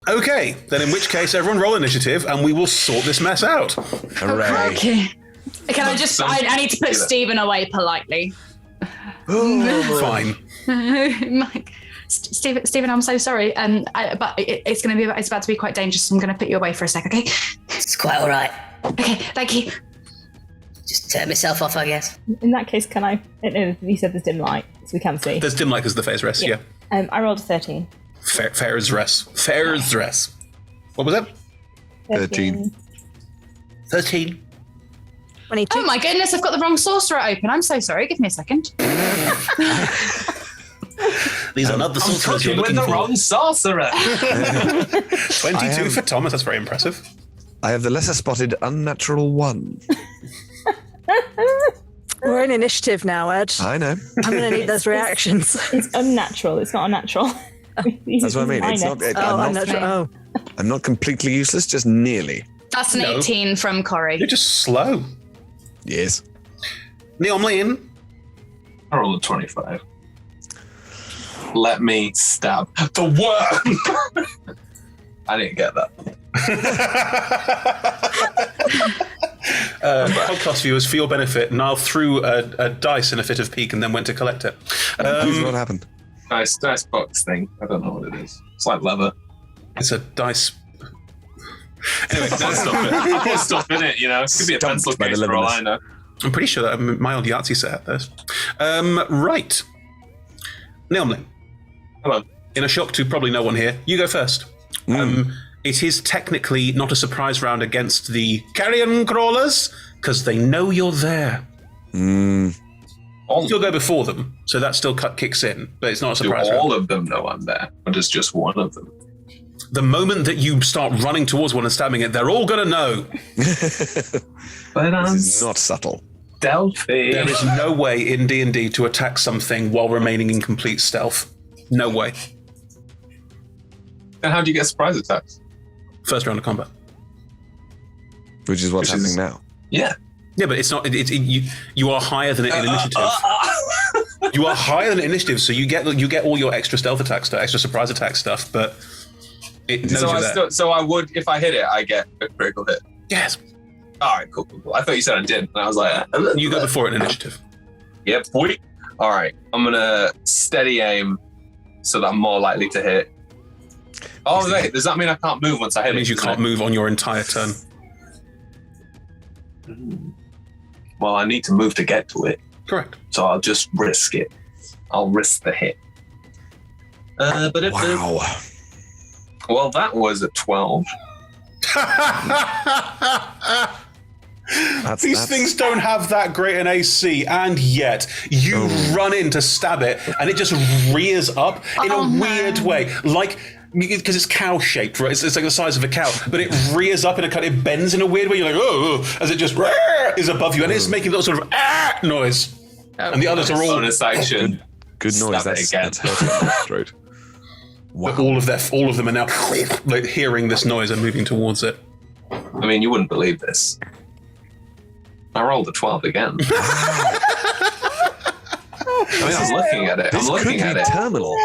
Okay, then in which case everyone roll initiative and we will sort this mess out. Hooray. Okay. Can I just... I need to put Stephen away politely. Fine. Stephen, I'm so sorry. But it's about to be quite dangerous, so I'm going to put you away for a sec, okay? It's quite all right. Okay, thank you. Just turn myself off, I guess. In that case, can I... You said there's dim light, so we can see. There's dim light because the phase rest, yeah. I rolled a 13. Fair as rest. Fair as rest. What was that? 13. 13. 22. Oh my goodness, I've got the wrong sorcerer open. I'm so sorry. Give me a second. These are not the sorcerers you're looking with the for. wrong sorcerer. 22 for Thomas, that's very impressive. I have the lesser spotted unnatural 1. We're in initiative now, Ed. I know. I'm going to need those reactions. It's unnatural. It's not unnatural. That's what I mean. It's not, unnatural. I'm not completely useless, just nearly. That's an 18 from Corey. You're just slow. Yes. Naomlen. I rolled a 25. Let me stab the worm. I didn't get that. Podcast viewers, for your benefit, Niall threw a dice in a fit of pique and then went to collect it. What happened? Nice box thing. I don't know what it is. It's like leather. It's a dice. Anyway, don't stop it. Put stuff in it, you know. It could be a pencil by the case for all leatherness. I know. I'm pretty sure that my old Yahtzee set had this. Right. Naomlen. Hello. In a shock to probably no one here, you go first. It is technically not a surprise round against the carrion crawlers, because they know you're there. You'll go before them, so that still kicks in, but it's not a surprise round. Do all of them know I'm there? Or does just one of them? The moment that you start running towards one and stabbing it, they're all going to know. But This is not subtle. Delphi. There is no way in D&D to attack something while remaining in complete stealth. No way. And how do you get surprise attacks? First round of combat. Which is what's happening now. Yeah. Yeah, but it's not. You are higher than it in initiative. You are higher than initiative, so you get all your extra stealth attack stuff, extra surprise attack stuff. But it knows you're there. So I would, if I hit it, I get a critical hit. Yes. All right, cool. I thought you said I didn't, and I was like, You go before it in initiative. Yep, boy. All right, I'm gonna steady aim so that I'm more likely to hit. Oh wait, does that mean I can't move once I hit it? It means you can't move on your entire turn. Well, I need to move to get to it. Correct. So I'll just risk it. I'll risk the hit. Wow. Well, that was a 12. These things don't have that great an AC, and yet you run in to stab it, and it just rears up in a weird way, like because it's cow-shaped, right? It's like the size of a cow, but it rears up in a kind. It bends in a weird way. You're like, oh, as it just is above you, and it's making that sort of noise. And the others are all bonus action. Good noise. Stab it again. That's hurting my throat. Wow. But all of them are now like hearing this noise and moving towards it. I mean, you wouldn't believe this. I rolled a 12 again. I was looking at it. This could be terminal.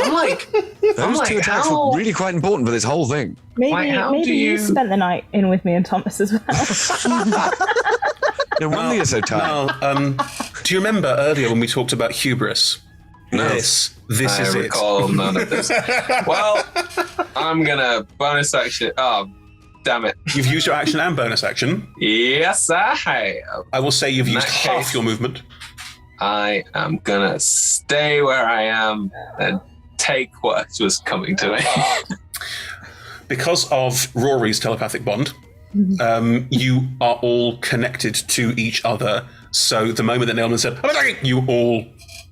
I'm like, Those two attacks were really quite important for this whole thing. Maybe you spent the night in with me and Thomas as well. No wonder you're so tired. Do you remember earlier when we talked about hubris? No. This is it. I recall none of this. Well, I'm gonna bonus action. Oh, damn it! You've used your action and bonus action. Yes, I have. I will say you've In used that half case- your movement. I am gonna stay where I am and take what was coming to me. Because of Rory's telepathic bond, you are all connected to each other. So the moment that Naomlen said, "I'm attacking," you all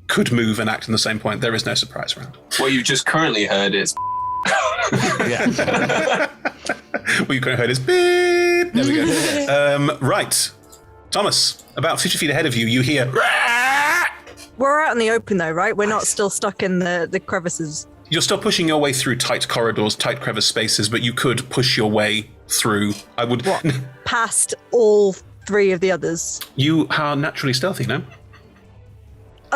could move and act in the same point. There is no surprise round. What you just currently heard is. Yeah. What you could have heard is beep. There we go. Right. Thomas, about 50 feet ahead of you, you hear... We're out in the open though, right? We're not still stuck in the crevices. You're still pushing your way through tight corridors, tight crevice spaces, but you could push your way through. I would... What? Past all three of the others. You are naturally stealthy, no?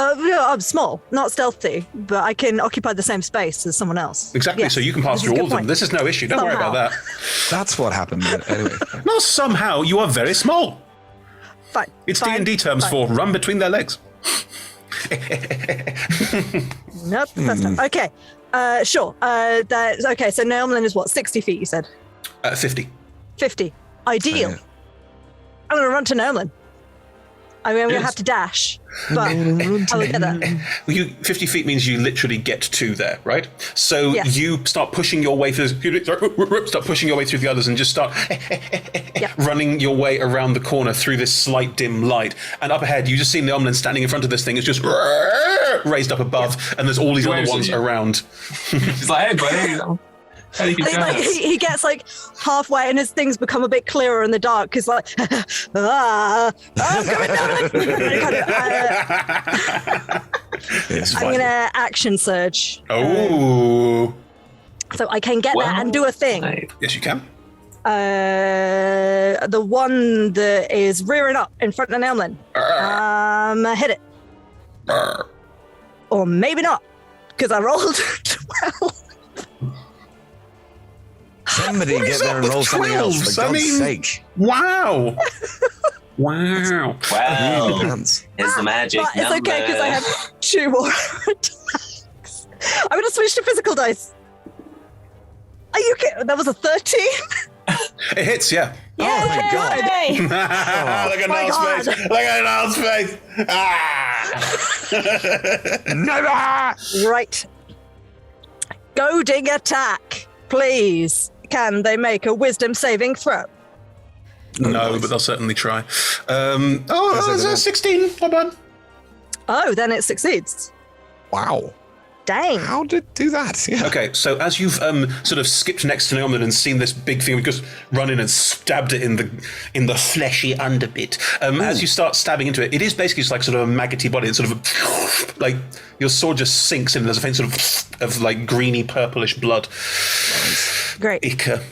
I'm small, not stealthy, but I can occupy the same space as someone else. Exactly, Yes, so you can pass this is through a all good of them. point. This is no issue. Don't worry about Somehow. that. That's what happened. Anyway. No, somehow you are very small. Fine. It's fine, D&D terms fine. for run between their legs. Nope, first time. Okay, sure. That's okay. So Naomlen is what, 60 feet? You said 50. 50. Ideal. Yeah. I'm gonna run to Naomlen. I mean, I'm gonna Yes. have to dash, but I will get there. 50 feet means you literally get to there, right? So Yes. you start pushing your way through. Start pushing your way through the others, and just start running your way around the corner through this slight dim light. And up ahead, you just see Naomlen standing in front of this thing. It's just raised up above, and there's all these other Where is ones it? around. She's like, hey, buddy. How do you I think, like, go? he gets like halfway, and his things become a bit clearer in the dark because, like, I'm coming down. It's I'm fine. gonna action surge, Oh, so I can get there and do a thing. yes, you can. The one that is rearing up in front of Naomlen. Hit it, or maybe not, because I rolled 12. Somebody What get is there up and with roll something else, 12s? for I God's mean- sake. Wow. Wow. Wow. Hands. Here's the magic But it's okay because I have 2 more attacks. I'm gonna switch to physical dice. Are you kidding? That was a 13. It hits, yeah. Oh my God. Yay! Look at my Niall's God. face. Look at Niall's face. Ah. Never! Right. Goading attack, please. Can they make a wisdom saving throw? No, but they'll certainly try. That's It's okay. a 16. Not bad. Oh, then it succeeds. Wow. Dang. How did it do that? Yeah. Okay, so as you've sort of skipped next to Naomlen and seen this big thing, just run in and stabbed it in the fleshy underbit. As you start stabbing into it, it is basically just like sort of a maggoty body. It's sort of like your sword just sinks in. There's a faint sort of like greeny purplish blood. Great. Ica.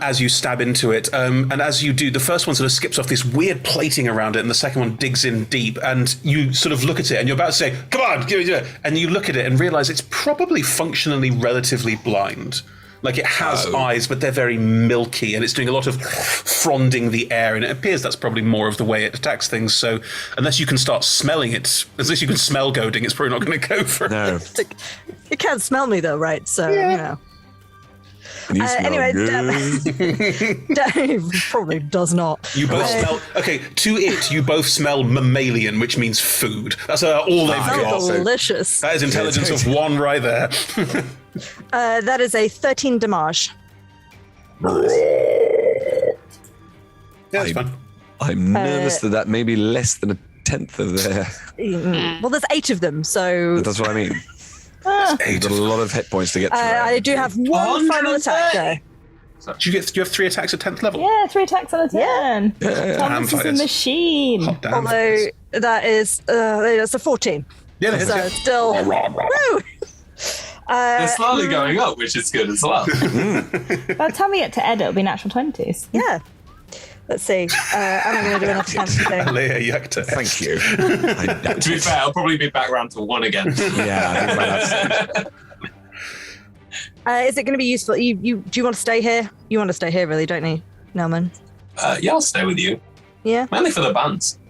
As you stab into it, and as you do, the first one sort of skips off this weird plating around it, and the second one digs in deep. And you sort of look at it, and you're about to say, "Come on, give it!" And you look at it and realize it's probably functionally relatively blind. Like it has eyes, but they're very milky, and it's doing a lot of fronding the air. And it appears that's probably more of the way it attacks things. So unless you can start smelling it, unless you can smell goading, it's probably not going to go for it. No. It can't smell me though, right? So, you know. You smell Anyway, good. Dave probably does not. You both smell. Okay, to it, you both smell mammalian, which means food. That's all they've Oh, got. delicious. That is intelligence of 1 right there. That is a 13 damage. Yeah, that's fine. I'm nervous that may be less than a tenth of their. Well, there's 8 of them, so That's what I mean. You've got a lot of hit points to get through. I do have one final attack though. Do you have 3 attacks at 10th level? Yeah, 3 attacks on a turn. Yeah. Thomas is a Handfighters. machine. Hot damn. Although that is that's a 14. Yeah, that hits, So yeah. it's still woo. They're slowly going up, which is good as well. By the time we get to Ed, it'll be natural 20s. Yeah. Let's see. And I'm going to do another fancy thing. Leah Yukta. Thank you. I doubt To be it. fair, I'll probably be back round to 1 again. Yeah, I think by that stage. Is it going to be useful? Do you want to stay here? You want to stay here, really, don't you, Nelman? Yeah, I'll stay with you. Yeah. Mainly for the bands.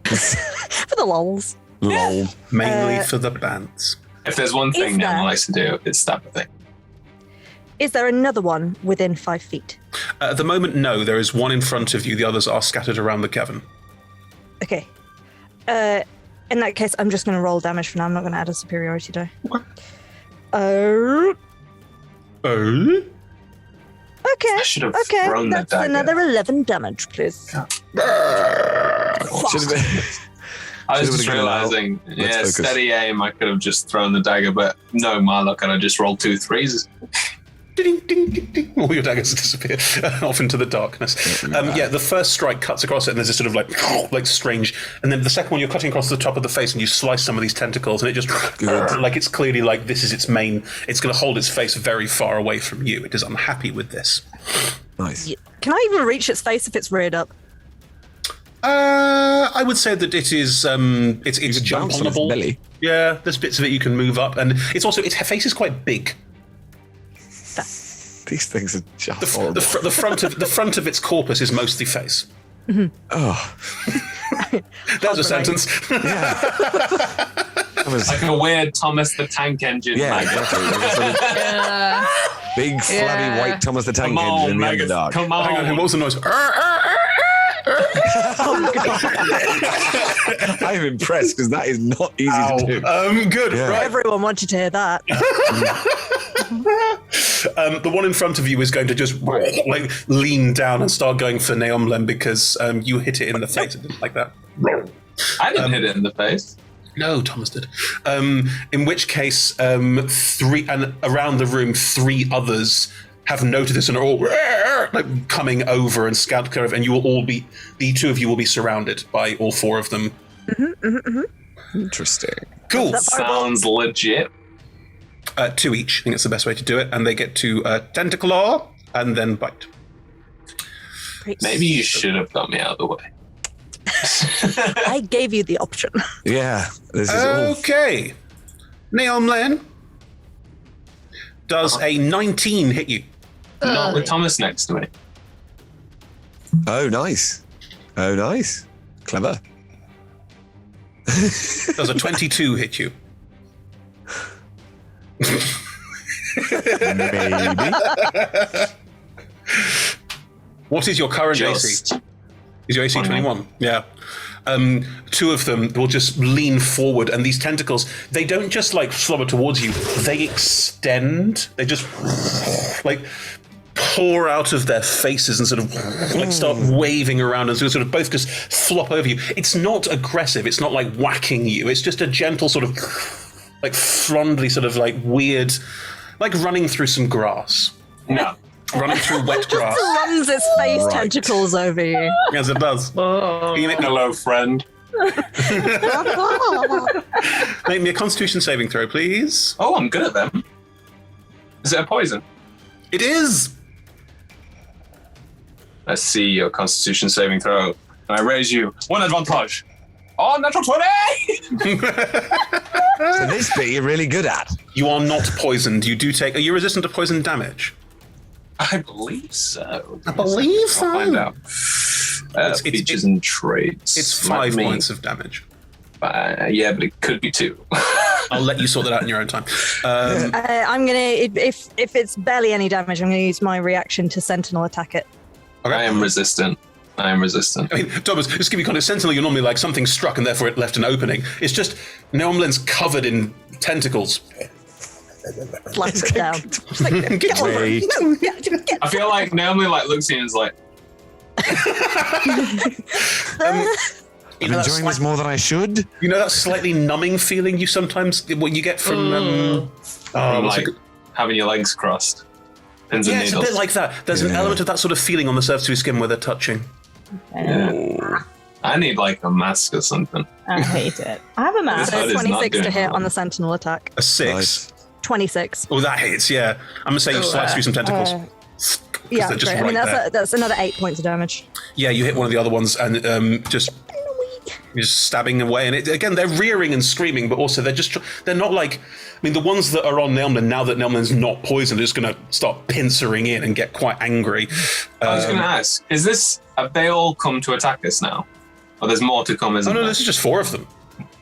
For the lols. Lol. Mainly for the bands. If there's one thing Is there- Nam likes to do, it's stab a thing. Is there another one within 5 feet? At the moment, no. There is one in front of you. The others are scattered around the cavern. Okay. In that case, I'm just going to roll damage for now. I'm not going to add a superiority die. Oh. Oh? Okay. I should have Okay. thrown the That's dagger. another 11 damage, please. Should have been. I was Should've just been a good realizing, Let's yeah, focus. steady aim, I could have just thrown the dagger, but no, my luck, and I just rolled 2 3s. Ding, ding, ding, ding. All your daggers disappear off into the darkness. Yeah, the first strike cuts across it, and there's this sort of like strange. And then the second one, you're cutting across the top of the face, and you slice some of these tentacles, and it just like it's clearly like this is its main. It's going to hold its face very far away from you. It is unhappy with this. Nice. Can I even reach its face if it's reared up? I would say that it is. It's jump Bounce on the on its ball. belly. Yeah, there's bits of it you can move up, and it's also its face is quite big. These things are just The horrible. front of its corpus is mostly face. Oh, That was a sentence. yeah. That was, Like a weird Thomas the Tank Engine. yeah, maggot. exactly. There was sort of big, flabby, white Thomas the Tank Come Engine on, in the maggots. Underdark. Come Hang on, on. what was the noise? I'm impressed because that is not easy to do. Good. Yeah. Right. Everyone wanted to hear that. The one in front of you is going to just like lean down and start going for Naomlen because you hit it in the face. It didn't like that. I didn't hit it in the face. No, Thomas did. In which case, three and around the room, three others have noted this and are all like coming over and scout curve, and you will all be the two of you will be surrounded by all four of them. Interesting. Cool. Sounds legit. Two each. I think it's the best way to do it, and they get to tentaclaw and then bite. Maybe you should have got me out of the way. I gave you the option. Yeah, this is all. Okay. Naomlen, does a 19 hit you? Not with Thomas next to me. Oh, nice. Oh, nice. Clever. Does a 22 hit you? Maybe. What is your current Just. AC? Is your AC 21? Yeah. Two of them will just lean forward, and these tentacles, they don't just like slobber towards you, they extend. They just like pour out of their faces and sort of like start waving around and sort of both just flop over you. It's not aggressive, it's not like whacking you, it's just a gentle sort of like frondly sort of like weird, like running through some grass. No. Running through wet grass. Runs its face Right. tentacles over you. Yes, it does. Can you Hello, friend. make me a Constitution saving throw, please? Oh, I'm good at them. Is it a poison? It is! Let's see your Constitution saving throw. And I raise you one advantage. Oh, natural 20! So this bit you're really good at. You are not poisoned. You do take... Are you resistant to poison damage? I believe so. I believe so. I'll find out. Features and traits. It's Might 5 be- points of damage. Yeah, but it could be 2. I'll let you sort that out in your own time. I'm gonna if it's barely any damage, I'm gonna use my reaction to sentinel attack it. Okay. I am resistant. I mean, Thomas, just give you context. Sentinel, you're normally like something struck and therefore it left an opening. It's just Naomlen's covered in tentacles. Slaps it down. Just like, get over it. No, get I feel like Naomi like looks at you and is like, I'm You know, that enjoying this more than I should. you know that slightly numbing feeling you sometimes what you get from what's it like called? having your legs crossed. Pins and Yeah, it's a needles. bit like that. There's an element of that sort of feeling on the surface of your skin where they're touching. I need like a mask or something. I hate it. I have a mask. That is not 26 to doing hit well. on the sentinel attack. A 6. Nice. 26. Oh, that hits, yeah. I'm going to say you slice through some tentacles. 'Cause Yeah, they're just great. I mean, right there. that's another 8 points of damage. Yeah, you hit one of the other ones and just stabbing away. And again, they're rearing and screaming, but also they're not like, I mean, the ones that are on Naomlen, now that Naomlen's not poisoned, are just going to start pincering in and get quite angry. I was going to ask, have they all come to attack us now? Or there's more to come, isn't Oh, no, there? this is just 4 of them.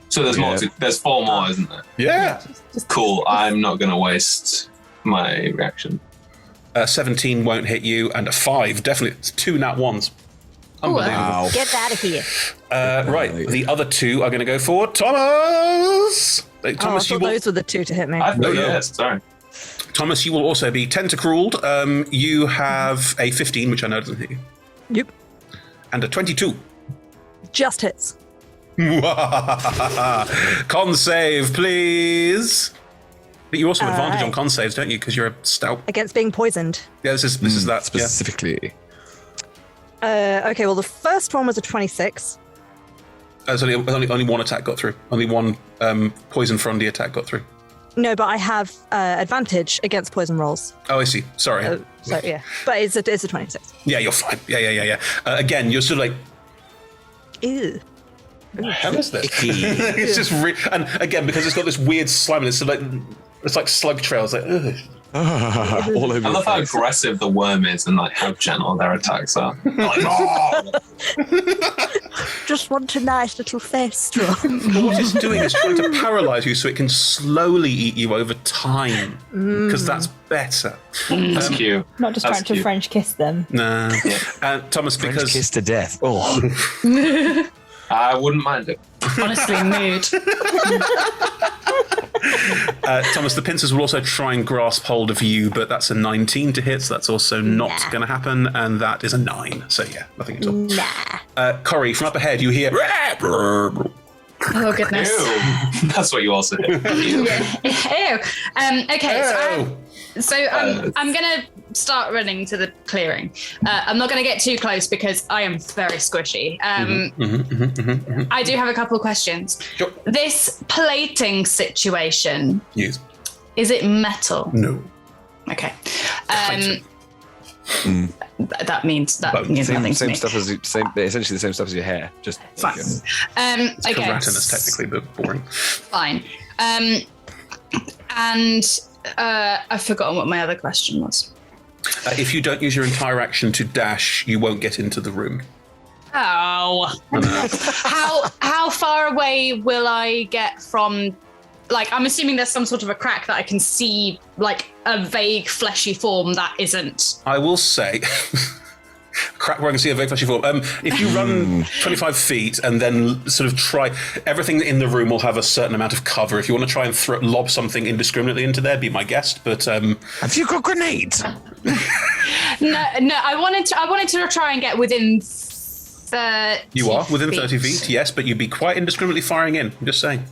So there's more. Yeah. There's 4 more, isn't there? Yeah. Cool. I'm not going to waste my reaction. 17 won't hit you, and a 5, definitely. It's 2 nat 1s. Unbelievable. Wow. Get out of here. Right, the other 2 are going to go for Thomas. Oh, I Thomas, thought those were the 2 to hit me. I thought, no. yes, sorry. Thomas, you will also be tentacled. You have a 15, which I know doesn't hit you, Yep. and a 22. Just hits. Con save, please. But you also have advantage on Alright. con saves, don't you? Because you're a stout. Against being poisoned. Yeah, this is that. Yeah. Specifically. Okay, well, the first one was a 26. There's only one attack got through. Only one poison frondy attack got through. No, but I have advantage against poison rolls. Oh, I see. Sorry. So, yeah. But it's a 26. Yeah, you're fine. Yeah. Again, you're sort of like Ew. What the hell is this? It's just and again, because it's got this weird slime, and it's like slug trails. Like, ugh. All over I love your how face. aggressive the worm is and like how gentle their attacks are. Like, oh! Just want a nice little face straw. But what it's doing is trying to paralyze you so it can slowly eat you over time, because that's better. That's cute. Not just That's trying to cute. French kiss them. Nah. Thomas, French because kiss to death. Oh, I wouldn't mind it. Honestly, mood. Thomas, the pincers will also try and grasp hold of you, but that's a 19 to hit, so that's also not going to happen, and that is a 9. So yeah, nothing at all. Corey, from up ahead, you hear. Oh goodness. Ew. That's what you also did. Ew. Ew. Okay. Ew. So I'm gonna start running to the clearing. I'm not gonna get too close because I am very squishy. I do have a couple of questions. Sure. This plating situation, Yes. is it metal? No. Okay. Plating. That means nothing to same me. stuff as essentially the same stuff as your hair. Just Fine. It's Okay. keratinous, technically, but boring. Fine. And I've forgotten what my other question was. If you don't use your entire action to dash, you won't get into the room. Oh. How far away will I get from? Like, I'm assuming there's some sort of a crack that I can see, like a vague fleshy form that isn't. I will say, crack where I can see a very fleshy form. If you run 25 feet and then sort of try, everything in the room will have a certain amount of cover. If you want to try and lob something indiscriminately into there, be my guest. But have you got grenades? No. I wanted to try and get within 30. you are within 30 feet, yes, but you'd be quite indiscriminately firing in. I'm just saying.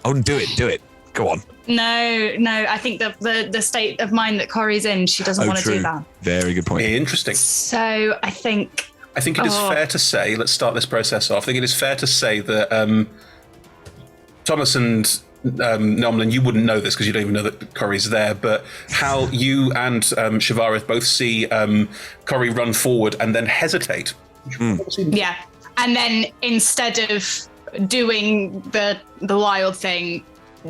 Oh, do it. Go on. No. I think the state of mind that Corey's in, she doesn't want to do that. Very good point. Interesting. So I think it is fair to say, let's start this process off. I think it is fair to say that Thomas and Naomlen, you wouldn't know this because you don't even know that Corey's there, but how you and Shivareth both see Corey run forward and then hesitate. Yeah. And then instead of doing the wild thing,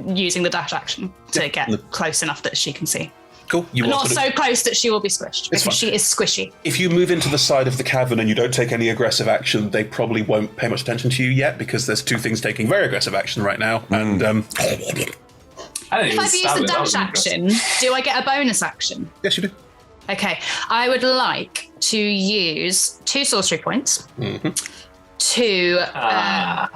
using the dash action to get close enough that she can see. Cool. You Not so close that she will be squished, because fine. she is squishy. If you move into the side of the cavern and you don't take any aggressive action, they probably won't pay much attention to you yet, because there's two things taking very aggressive action right now. And I didn't If even I've used stab the it. That was dash impressive. action, do I get a bonus action? yes, you do. Okay. I would like to use 2 sorcery points to I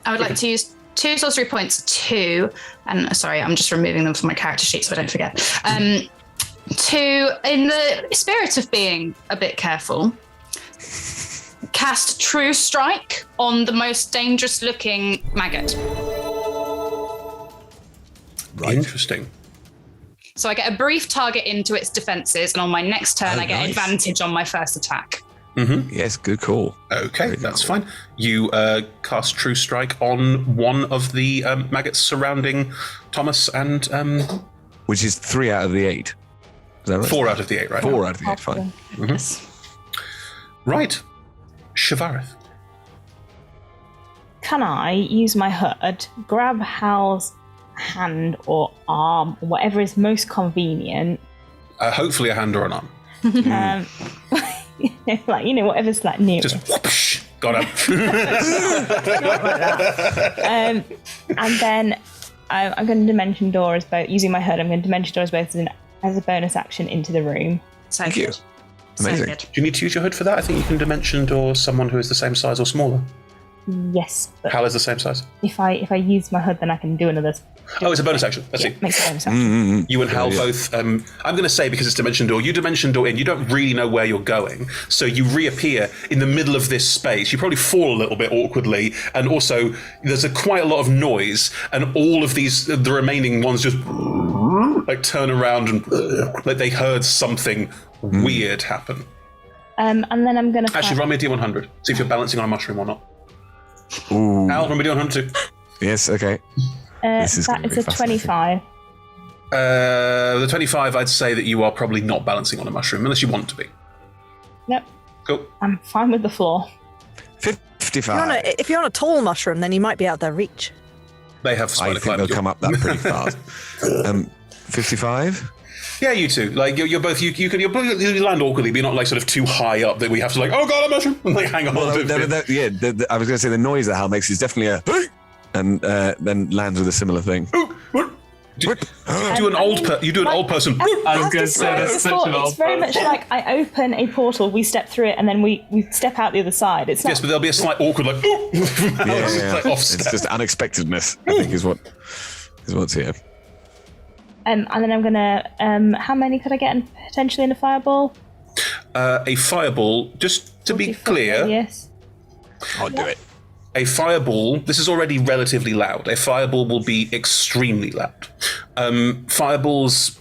would like to use 2 sorcery points to, and sorry, I'm just removing them from my character sheet so I don't forget. To, in the spirit of being a bit careful, cast True Strike on the most dangerous looking maggot. Right. Interesting. So I get a brief target into its defenses, and on my next turn, I get nice. advantage on my first attack. Yes, good call. Okay, that's fine. You cast True Strike on one of the maggots surrounding Thomas and Which is 3 out of the 8. Is that right? 4 out of the 8, right? 4 out of the 8, fine. Yes. Right. Shivareth. Can I use my hood, grab Hal's hand or arm, or whatever is most convenient? Hopefully a hand or an arm. Like, whatever's like near. Just whoosh, got him. And then I'm going to dimension door as both, using my hood, I'm going to dimension door as both as a bonus action into the room. So Thank you. good. Amazing. So good. Do you need to use your hood for that? I think you can dimension door someone who is the same size or smaller. Yes, but Hal is the same size. if I use my hood, then I can do another. Oh, it's a bonus action. I see. Makes a bonus action. You and Hal Yeah. both, I'm going to say, because it's dimension door, you dimension door in, you don't really know where you're going, so you reappear in the middle of this space. You probably fall a little bit awkwardly, and also there's quite a lot of noise, and all of these, the remaining ones just like turn around and like they heard something weird happen. And then I'm going to. Actually, run me a D100. See if you're balancing on a mushroom or not. Ooh. Hal, run me a D100 too. Yes, okay. This is that gonna is be a 25. The 25, I'd say that you are probably not balancing on a mushroom, unless you want to be. Nope, Cool. I'm fine with the floor. 55. If you're on a tall mushroom, then you might be out of their reach. They have I spider think they'll climb. come up that pretty fast. 55? Yeah, you two. Like you're both. You land awkwardly, but you're not like sort of too high up that we have to like. Oh god, a mushroom! And like hang on. Well, to it. I was going to say the noise that Hal makes is definitely a and then lands with a similar thing. Do an old person. I was going to say that's such an old It's very much like I open a portal, we step through it, and then we step out the other side. It's not. Yes, but there'll be a slight awkward like. Like off It's step. just unexpectedness, I think, is what's here. And then I'm gonna. How many could I get potentially in a fireball? A fireball. Just to be clear, Yes. I'll do it. a fireball. This is already relatively loud. A fireball will be extremely loud. Fireballs,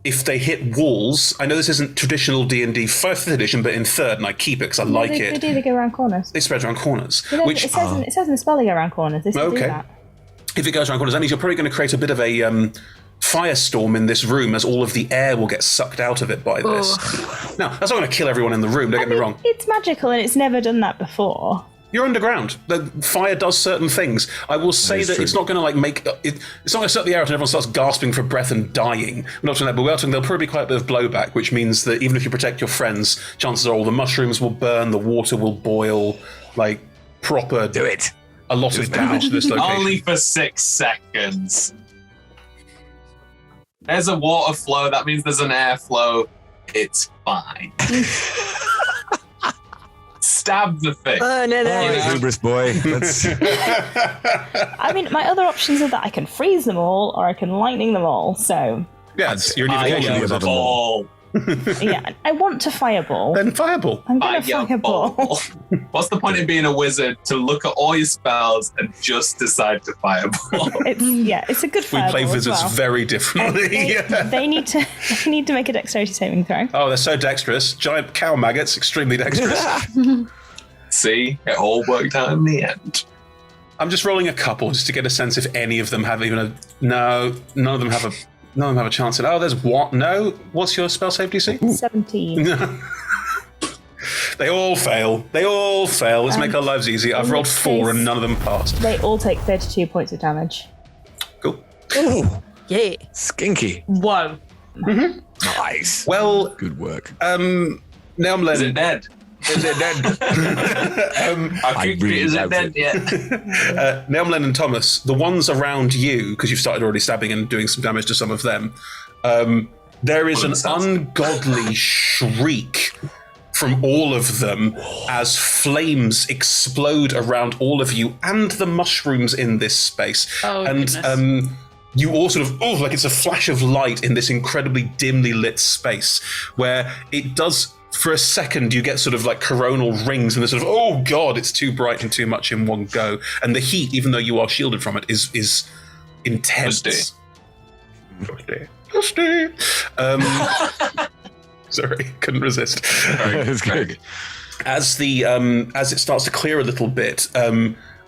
if they hit walls. I know this isn't traditional D&D 5th edition, but in 3rd, and I keep it because I like They it. do. They go around corners. They spread around corners. You know, Which, it says in the spell they go around corners. They still do Okay. that. if it goes around corners, that means you're probably going to create a bit of a firestorm in this room, as all of the air will get sucked out of it by this. Now, that's not going to kill everyone in the room, don't get me wrong. It's magical and it's never done that before. You're underground. The fire does certain things. I will say that it's not going to like make it. It's not going to set the air out and everyone starts gasping for breath and dying. We're not doing that, but we're talking there'll probably be quite a bit of blowback, which means that even if you protect your friends, chances are all the mushrooms will burn, the water will boil, like proper. Do it. A lot of damage to this location. Only for 6 seconds. There's a water flow. That means there's an airflow. It's fine. Stab the thing. Oh, no. Hubris boy. Let's... I mean, my other options are that I can freeze them all or I can lightning them all. So, Yeah, you're an evocation I wizard. ball. yeah, I want to fireball. Then fireball. I'm going to fireball. What's the point in being a wizard to look at all your spells and just decide to fireball? It's a good We fireball. play as wizards well. very differently. They need to make a dexterity saving throw. Oh, they're so dexterous. Giant cow maggots, extremely dexterous. See, it all worked out in the end. I'm just rolling a couple just to get a sense if any of them have even a. No, none of them have a chance at. Oh, there's what? No. What's your spell save DC? 17. They all fail. Let's make our lives easy. I've in rolled this 4 case- and none of them passed. They all take 32 points of damage. Cool. Ooh, Yeah. skinky. Whoa. Nice. Well, Good work. Naomlen. Is it dead? Is it dead? I kicked really it. Is it doubt dead it. yet? Naomlen and Thomas, the ones around you, because you've started already stabbing and doing some damage to some of them, there is an ungodly shriek from all of them as flames explode around all of you and the mushrooms in this space. Oh, and goodness. you all sort of, like it's a flash of light in this incredibly dimly lit space where it does. For a second, you get sort of like coronal rings, and they're sort of, oh god, it's too bright and too much in one go. And the heat, even though you are shielded from it, is intense. Dusty. Sorry, couldn't resist. It's good. As it starts to clear a little bit,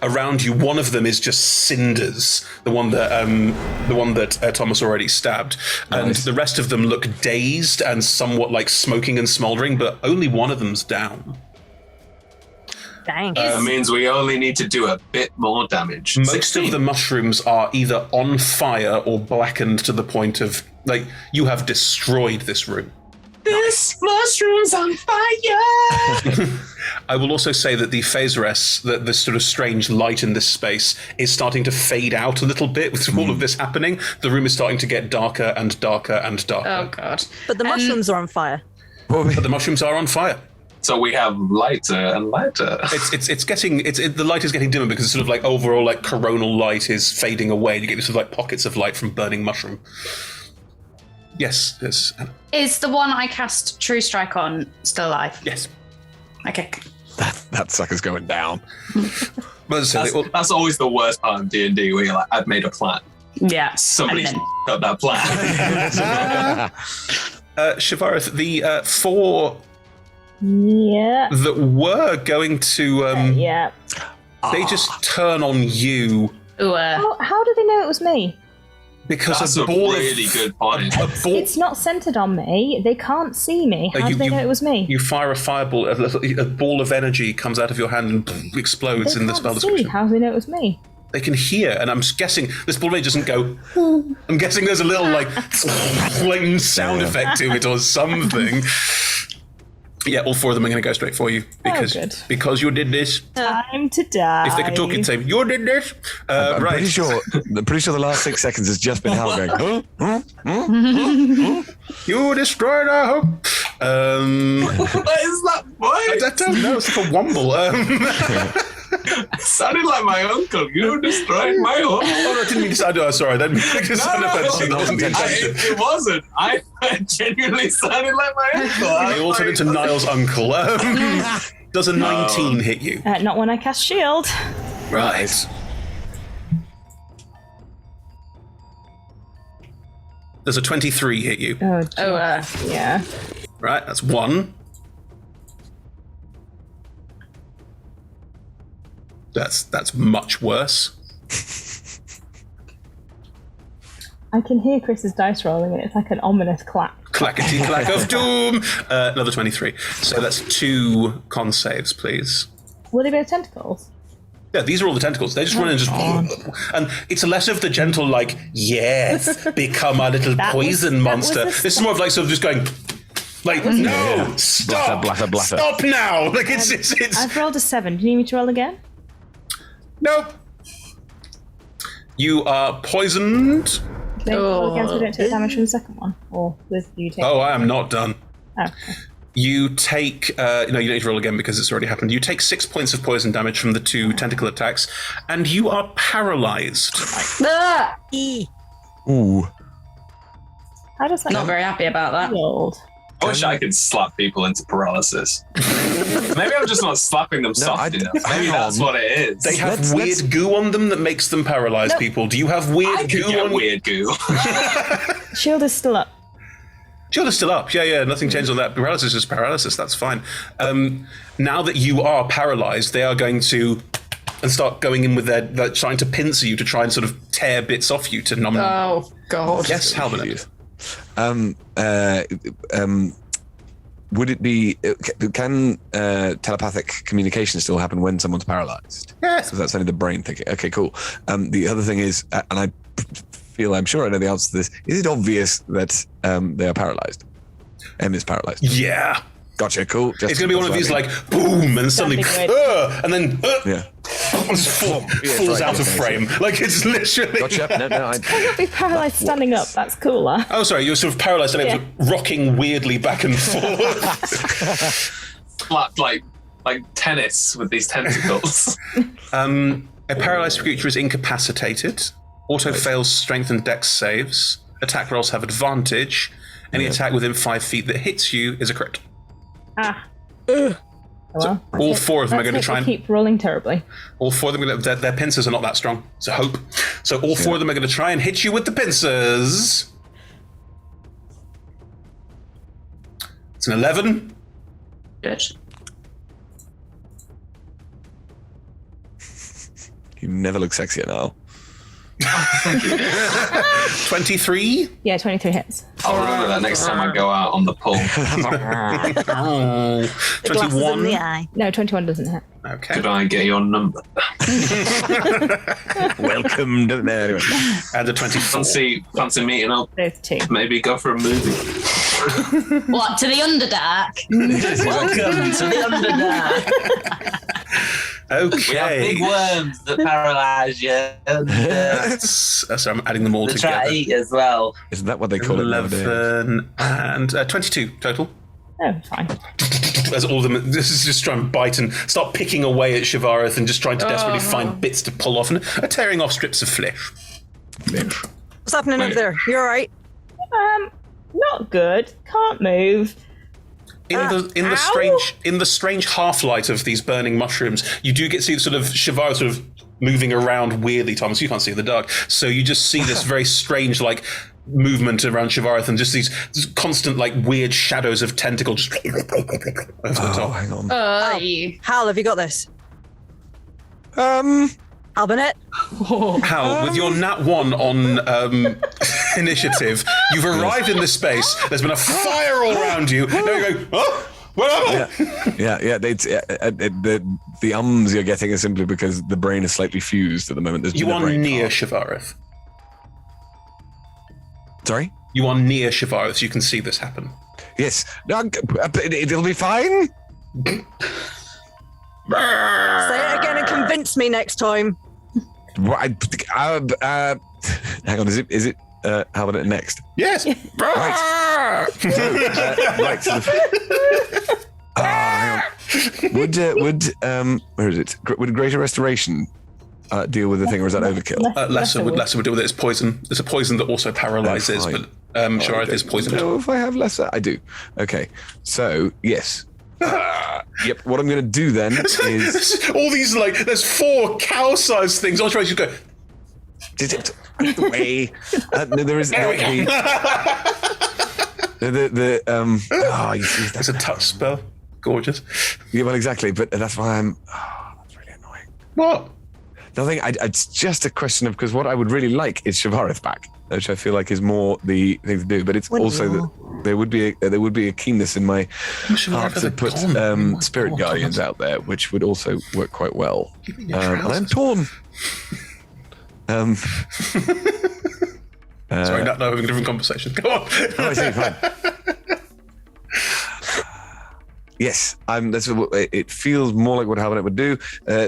around you, one of them is just cinders. The one that Thomas already stabbed, and Nice. the rest of them look dazed and somewhat like smoking and smouldering. But only one of them's down. Dang. That means we only need to do a bit more damage. Most 16. of the mushrooms are either on fire or blackened to the point of like you have destroyed this room. This mushroom's on fire! I will also say that the phaseress, that this sort of strange light in this space, is starting to fade out a little bit with all of this happening. The room is starting to get darker and darker and darker. Oh god. But the mushrooms are on fire. But the mushrooms are on fire. So we have lighter and lighter. The light is getting dimmer because it's sort of like overall like coronal light is fading away. You get these sort of like pockets of light from burning mushroom. Yes. Is the one I cast True Strike on still alive? Yes. Okay. That sucker's going down. But as I say, That's always the worst part of D&D, where you're like, I've made a plan. Yeah. Somebody's And got that plan. Shivareth, the 4 Yeah. that were going to, Yeah. they just turn on you. Ooh, How did they know it was me? Because That's a a ball really of, good point. A ball, It's not centered on me. They can't see me. How do they know it was me? You fire a fireball, a ball of energy comes out of your hand and explodes They in the can't spell see. description. How do they know it was me? They can hear, and I'm guessing this ball rage doesn't go. I'm guessing there's a little like sound effect to it or something. Yeah, all 4 of them are going to go straight for you good. because you did this. Time to die. If they could talk, you'd say you did this. I'm Right. pretty sure the last 6 seconds has just been Hal going, You destroyed our hope. What is that voice? I don't know. It's like a womble. It sounded like my uncle. You destroyed my home. Oh, no, I didn't mean to say. Oh, sorry. I didn't mean to sound offensive. That wasn't the intention. It wasn't. I genuinely sounded like my uncle. I all turned into Niall's uncle. Does a 19 hit you? Not when I cast shield. Right. Does a 23 hit you? Oh, yeah. Right, that's 1. That's much worse. I can hear Chris's dice rolling, and it's like an ominous clap. Clackety clack of doom. Another 23. So that's 2 con saves, please. Will they be tentacles? Yeah, these are all the tentacles. They just run and just... And it's less of the gentle, like, yes, become a little poison monster. This is more of like sort of just going... Like, no, stop! Blatter, blatter. Stop now! Like, it's... I've rolled a 7. Do you need me to roll again? Nope. You are poisoned. Can I roll again so I don't take damage from the second one? Or with you take... Oh, I am not done. Oh, okay. You take... no, you don't need to roll again because it's already happened. You take 6 points of poison damage from the 2 tentacle attacks, and you are paralyzed. ooh. How does that Not very happy about that. shield? I wish I could slap people into paralysis. Maybe I'm just not slapping them soft enough. Maybe that's what it is. They have weird goo on them that makes them paralyze people. Do you have weird I could goo get on weird goo. Shield is still up. Shield is still up. Yeah, nothing changed on that. Paralysis is paralysis. That's fine. Now that you are paralyzed, they are going to and start going in with their trying to pincer you to try and sort of tear bits off you to nominate. Oh, God. Yes, Halbert. Would it be? Can telepathic communication still happen when someone's paralyzed? Yes. So that's only the brain thinking. Okay, cool. The other thing is, and I'm sure I know the answer to this. Is it obvious that they are paralyzed? M is paralyzed. Yeah. Gotcha. Cool. It's going to be one of these like boom and suddenly and then yeah. just falls out of frame. Like it's literally. Gotcha. No. Why not be paralysed standing up? That's cooler. Oh, sorry. You're sort of paralyzed and rocking weirdly back and forth. like tennis with these tentacles. A paralyzed creature is incapacitated. Auto fails strength and dex saves. Attack rolls have advantage. Any attack within 5 feet that hits you is a crit. Well, All 4 of them are going to try and keep rolling terribly. all 4 of them. Their pincers are not that strong. So hope. So all 4 of them are going to try and hit you with the pincers. It's an 11. Good. You never look sexier now. 23. Yeah, 23 hits. I'll remember that next time I go out on the pull. 21. No, 21 doesn't hit. Okay. Could I get your number? Welcome to anyway. And a 24. Fancy meeting up. There's 2. Maybe go for a movie. What, to the Underdark? Welcome to the Underdark. Okay. We have big worms that paralyze you. And, So I'm adding them all they try together. to eat as well. Isn't that what they call it nowadays? 11 and 22 total. Oh, fine. As all of them, this is just trying to bite and start picking away at Shivareth and just trying to desperately find bits to pull off and are tearing off strips of flesh. What's happening over there? You all right? Not good. Can't move. In the strange half light of these burning mushrooms, you do get to see sort of Shivareth sort of moving around weirdly, Thomas. You can't see in the dark, so you just see this very strange like movement around Shivareth and just these constant like weird shadows of tentacles just over the top. Hang on. You. Hal, have you got this? Albert. Hal, with your nat 1 on initiative, you've arrived in this space. There's been a fire all around you. Now you're going, oh, where am I? Yeah. The ums you're getting are simply because the brain is slightly fused at the moment. There's You been a are brain near fart. Shivareth. Sorry? You are near Shivareth, so you can see this happen. Yes. No, it'll be fine. Say it again and convince me next time. Hang on, is it how about it next? Yes. Right. Hang on. Where is it? Would Greater Restoration deal with the thing, or is that overkill? Lesser would deal with it. It's poison. It's a poison that also paralyzes, fine. but Shivareth is poisoned. No, if I have lesser, I do. Okay, so yes. Yep. What I'm going to do then is all these there's 4 cow-sized things. I'll try to go. Did it out the way? No, there is the you see It's a touch spell. Gorgeous. Yeah, well, exactly. But that's why I'm. Oh, that's really annoying. What? Nothing. It's just a question of because what I would really like is Shivareth back, which I feel like is more the thing to do. But it's also that there would be a keenness in my heart to put Spirit Guardians out there, which would also work quite well. And I'm torn. Sorry, not having a different conversation. Go on. Oh, I see. Fine. Yes, that's what it feels more like what Halbernet would do.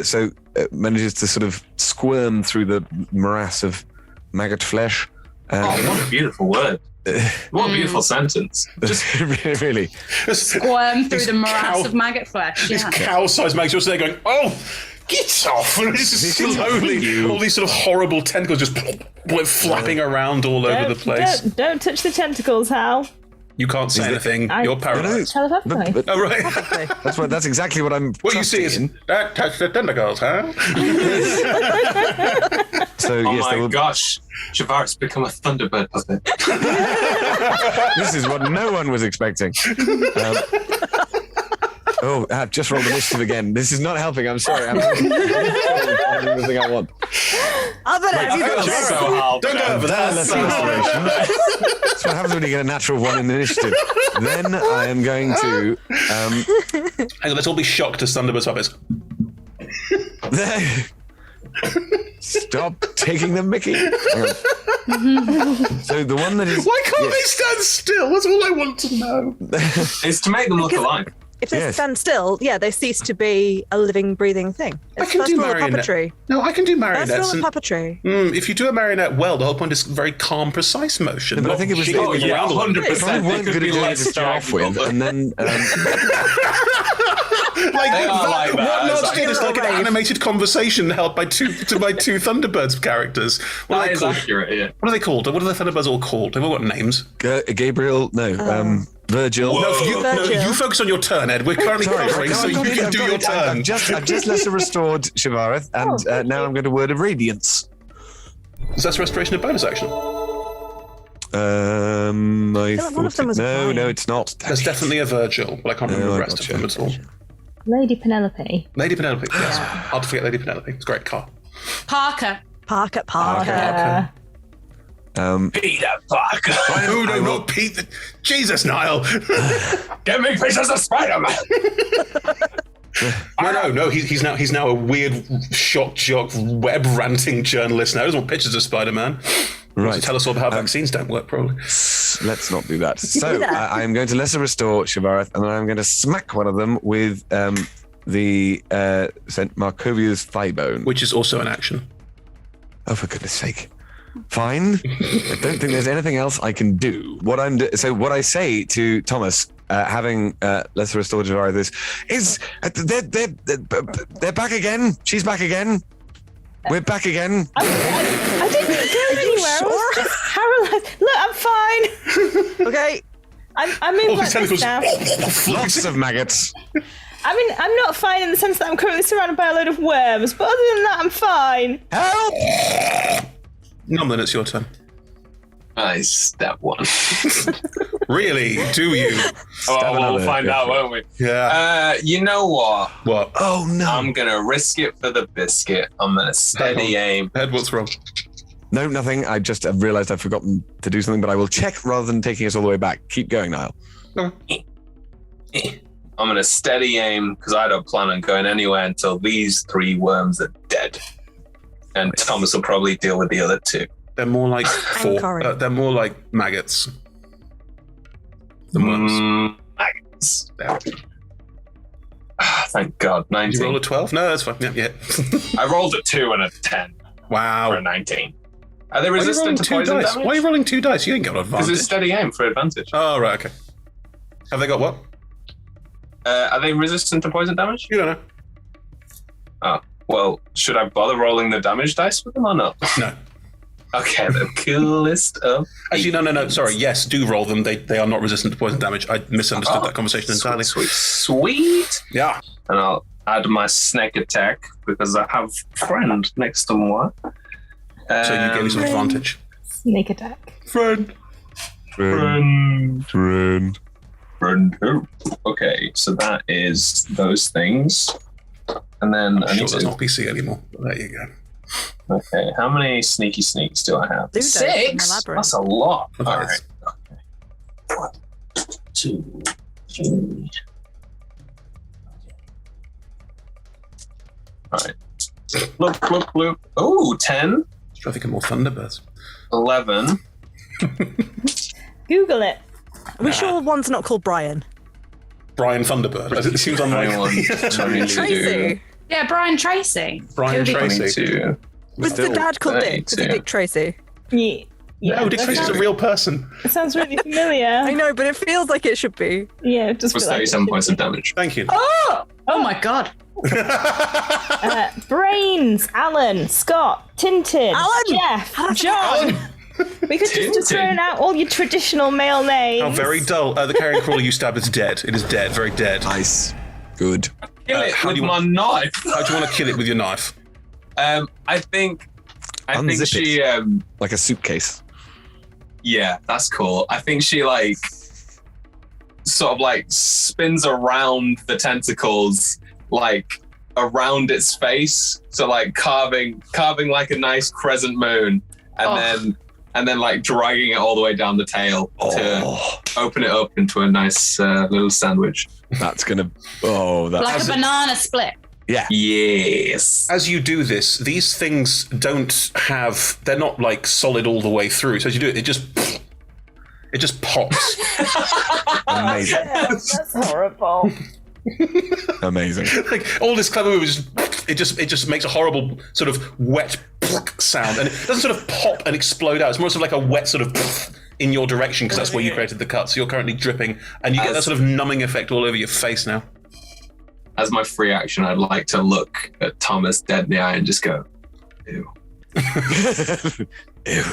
So manages to sort of squirm through the morass of maggot flesh. What a beautiful word. What a beautiful sentence. Just really. Squirm through the morass of maggot flesh. These Yeah. cow-sized maggots just there going, oh, get off! And it's just slowly, all these sort of horrible tentacles just flapping around all over the place. Don't touch the tentacles, Hal. You can't say anything. You're paralyzed. Telepathically. Oh, right. That's exactly what I'm. What you see is that touch the tentacles, huh? So oh yes, my gosh, Shivareth's become a Thunderbird puppet. This is what no one was expecting. I've just rolled initiative again. This is not helping. I'm sorry. I'm not the thing I want. Don't go over that. That's what happens when you get a natural 1 in initiative. Then I am going to. Hang on, let's all be shocked as Thunderbird's puppets. Stop taking the mickey. Hang on. So the one that is. Why can't they stand still? That's all I want to know. It's to make them look alike. If they stand still, they cease to be a living, breathing thing. I can do marionette. Puppetry. No, I can do marionettes. That's not puppetry. If you do a marionette well, the whole point is very calm, precise motion. But I think it was. around a lot. 100%. Probably weren't good at doing it to start off with, and then. What Notch did is like an animated conversation held by two Thunderbirds characters. That is accurate, yeah. What are they called? What are the Thunderbirds all called? They've all got names. Gabriel, no. Virgil. You focus on your turn, Ed. We're currently covering, so you can do your turn. I've just lesser restored Shivareth, and now I'm going to Word of Radiance. Is that restoration of bonus action? One of them was no, it's not. There's definitely a Virgil, but I can't remember the rest of them at all. Lady Penelope. Lady Penelope, yes. Hard to forget Lady Penelope. It's a great car. Parker. Parker. Peter Parker. No, not Pete. Jesus, Niall. Get me pictures of Spider-Man. No. He's now a weird shock jock web ranting journalist now. He doesn't want pictures of Spider-Man. Right. Tell us all about how vaccines don't work, probably. Let's not do that. So I am going to lesser restore Shivareth, and then I'm going to smack one of them with the St. Markovia's thigh bone. Which is also an action. Oh, for goodness sake. Fine. I don't think there's anything else I can do. What I say to Thomas, having lesser restored Shivareth is they're back again. She's back again. We're back again. I didn't go anywhere. I was just paralyzed. Look, I'm fine. Okay. I'm in like this now. Lots of maggots. I mean, I'm not fine in the sense that I'm currently surrounded by a load of worms, but other than that, I'm fine. Help! Naomlen, it's your turn. I stab one. Really? Do you? We'll find out, won't we? Yeah. You know what? What? Oh no. I'm gonna risk it for the biscuit. I'm gonna steady aim. Ed, what's wrong? No, nothing. I just have realized I've forgotten to do something, but I will check rather than taking us all the way back. Keep going, Niall. I'm gonna steady aim because I don't plan on going anywhere until these 3 worms are dead. And Thomas will probably deal with the other 2. They're more like they're more like maggots. The worms. Maggots. Thank God. Did 19. you roll a 12? No, that's fine. Yeah. I rolled a 2 and a 10 Wow. for a 19. Are they Why are you rolling resistant to 2 poison dice? damage? Why are you rolling 2 dice? You ain't got an Because advantage. it's steady aim for advantage. Oh, right, okay. Have they got what? Are they resistant to poison damage? You don't know. Oh, well, should I bother rolling the damage dice with them or not? No. Okay, the coolest of... Actually, no. Sorry. Yes, do roll them. They are not resistant to poison damage. I misunderstood that conversation entirely. Sweet. Yeah. And I'll add my snake attack because I have friend next to me. So you gave me some advantage. Sneak attack. Friend. Friend. Friend. Friend. Okay, so that is those things. And then I Sure, need that's to... not PC anymore. But there you go. Okay, how many sneaky sneaks do I have? Ludo from the 6? labyrinth. That's a lot. That All is. right. Okay. 1, 2, 3. All right. Look, look, look. Oh, 10, I think more Thunderbirds. 11. Google it. Are we sure one's not called Brian? Brian Thunderbird. It seems unlikely. 21, 22. Tracy. Yeah, Brian Tracy. Brian Tracy. 22. Was the dad called Dick? Was it 32. Dick Tracy? Yeah. No, Dick that Tracy's a sounds- real person. It sounds really familiar. I know, but it feels like it should be. Yeah, it just Was feel like it 37 should points of be. damage. Thank you. Oh my God. Brains, Alan, Scott, Tintin, Alan! Jeff, John. We could just have Tintin. thrown out all your traditional male names. How very dull. The carrion crawler you stabbed is dead. It is dead. Very dead. Nice. Good. Kill it how with do you my knife. How do you want to kill it with your knife? I think Unzip she Like a suitcase. yeah, that's cool. I think she like sort of like spins around the tentacles like around its face. So like carving like a nice crescent moon and then like dragging it all the way down the tail to open it up into a nice little sandwich. That's gonna. Oh, that's. Like a banana split. Yeah. Yes. As you do this, these things they're not like solid all the way through. So as you do it, it just pops. Amazing. That's horrible. Amazing. Like all this clever move is it just makes a horrible sort of wet sound, and it doesn't sort of pop and explode out. It's more sort of like a wet sort of in your direction because that's where you created the cut. So you're currently dripping, and you get that sort of numbing effect all over your face now. As my free action, I'd like to look at Thomas dead in the eye and just go, ew. Ew.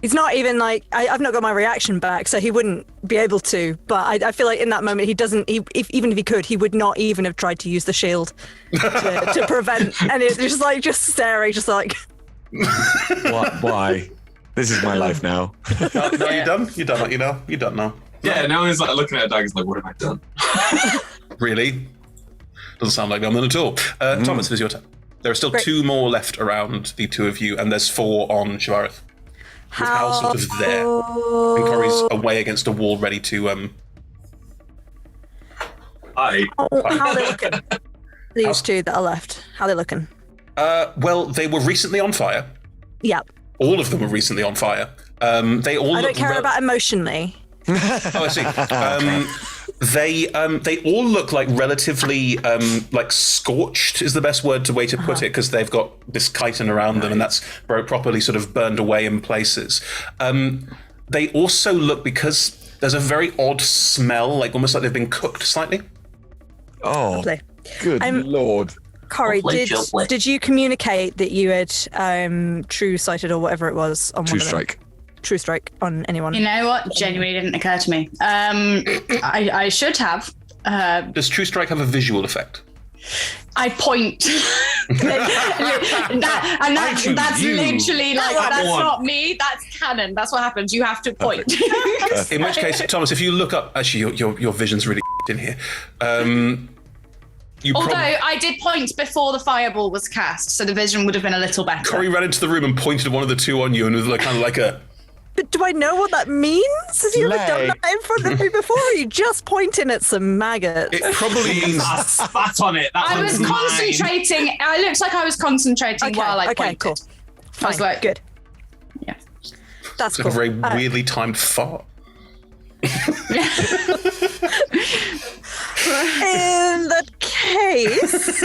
He's not even like I've not got my reaction back, so he wouldn't be able to. But I feel like in that moment he doesn't. Even if he could, he would not even have tried to use the shield to prevent. And it's just staring, just like. What? Why? This is my life now. No, you're done. You're done. You're done now. Yeah, now he's like looking at a dog. He's like, what have I done? Really? Doesn't sound like Naomlen at all. Thomas, it is your turn. There are still Great. 2 more left around the 2 of you, and there's 4 on Shivareth. With Hal sort of there. And Corey's away against a wall ready to Hi. How are they looking? These 2 that are left. How are they looking? well, they were recently on fire. Yep. All of them were recently on fire. They all I look don't care about emotionally. Oh, I see. They all look like relatively like scorched is the best way to put it, because they've got this chitin around them, and that's very properly sort of burned away in places. They also look, because there's a very odd smell, like almost like they've been cooked slightly. Oh, Lovely. good lord. Corey, Lovely, lovely. did you communicate that you had true sighted or whatever it was on True one of them? strike. True strike on anyone? You know what? Genuinely didn't occur to me. I should have. Does True Strike have a visual effect? I point. That's you. literally like that's one. not me. That's canon. That's what happens. You have to point. In which case, Thomas, if you look up, actually, your vision's really in here. Although I did point before the fireball was cast, so the vision would have been a little better. Corey ran into the room and pointed at one of the two on you, and was like kind of like a. But do I know what that means? Have you ever done Lay. that in front of me before? Or are you just pointing at some maggots? It probably means. I spat on it. That I was one's mine. concentrating. It looks like I was concentrating while I okay, pointed. cool. I was like, Good. Yeah. That's It's cool. like a very weirdly timed fart. In that case,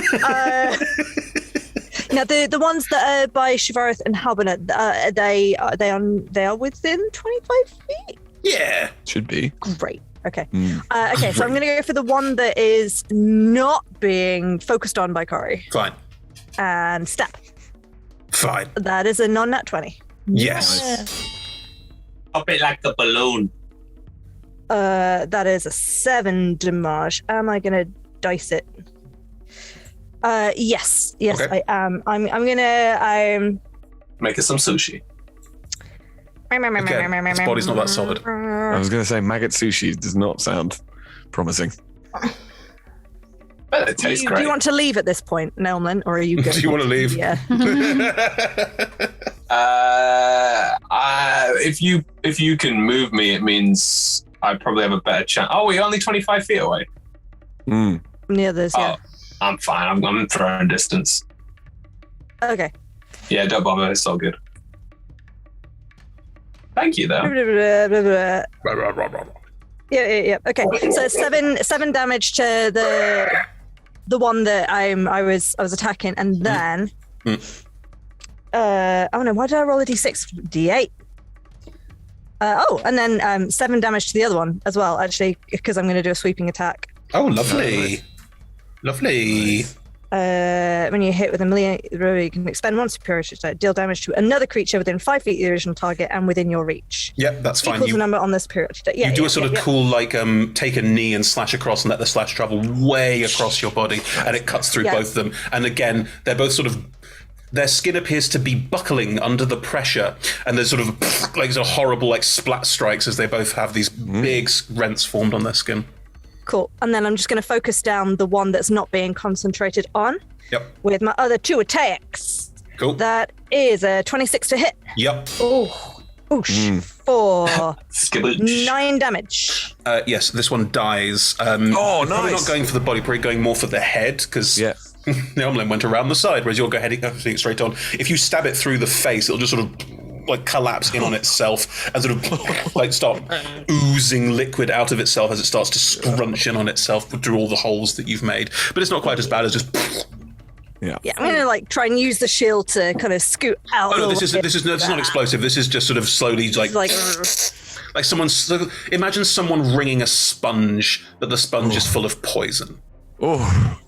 now the ones that are by Shivareth and Halbernet, they are within 25 feet. Yeah. Should be. Great. Okay. Okay, so I'm going to go for the one that is not being focused on by Corey Fine. and stab. Fine. That is a non-nat 20. Yes. Pop it like a balloon. That is a 7 damage. Am I gonna dice it? Yes, Okay. I am. I'm gonna Make us some sushi. Again, his body's not that solid. I was going to say maggot sushi does not sound promising. But it tastes Do great. you want to leave at this point, Naomlen, or are you good? Do you want to leave? Yeah. If you can move me, it means I probably have a better chance. Oh, we're only 25 feet away. Mm. Near this, yeah. Oh, I'm fine. I'm throwing distance. Okay. Yeah, don't bother. It's all good. Thank you, though. Yeah. Okay. So seven damage to the one that I was attacking, and then oh no, why did I roll a d6? D8. And then 7 damage to the other one as well, actually, because I'm going to do a sweeping attack. Oh, lovely. Lovely. When you hit with a melee, you can expend one superiority to deal damage to another creature within 5 feet of the original target and within your reach. Yep, that's fine. Equals the number on the superiority. You do a sort of cool, like, take a knee and slash across and let the slash travel way across your body, and it cuts through both of them. And again, they're both sort of, their skin appears to be buckling under the pressure, and there's sort of like sort of horrible like splat strikes as they both have these big rents formed on their skin. Cool. And then I'm just going to focus down the one that's not being concentrated on. Yep. With my other 2 attacks. Cool. That is a 26 to hit. Yep. Oosh. For Skibooch. 9 damage. Yes, this one dies. Oh, Probably nice. not going for the body, probably going more for the head, because Yeah. Naomlen went around the side, whereas you'll go heading straight on. If you stab it through the face, it'll just sort of like collapse in on itself and sort of like start oozing liquid out of itself as it starts to scrunch in on itself through all the holes that you've made. But it's not quite as bad as just. Yeah. Yeah, I'm going to like try and use the shield to kind of scoot out. Oh no, a this little is bit. not explosive. This is just sort of slowly like Like, someone. Imagine someone wringing a sponge, but the sponge is full of poison. Oh,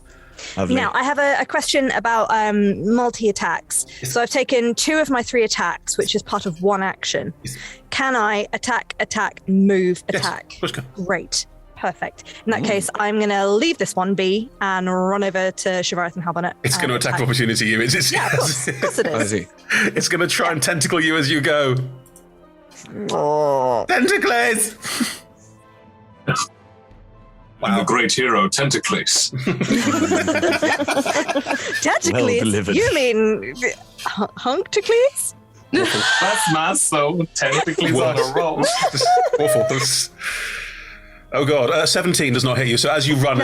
lovely. now, I have a question about multi-attacks. So I've taken 2 of my 3 attacks, which is part of one action. Can I attack, move, Yes, attack? of course you can. Great. Perfect. In that case, I'm going to leave this one be and run over to Shivareth and Halbernet. It's going to attack of opportunity you. It's, Yeah, of course it I is. see. it's going to try and tentacle you as you go. Tentacles! I'm the great hero, Tentacles. Tentacles? delivered. You mean Hunctacles? That's my soul. Tentacles on the roll. Just awful. Oh god, 17 does not hit you. So as you run,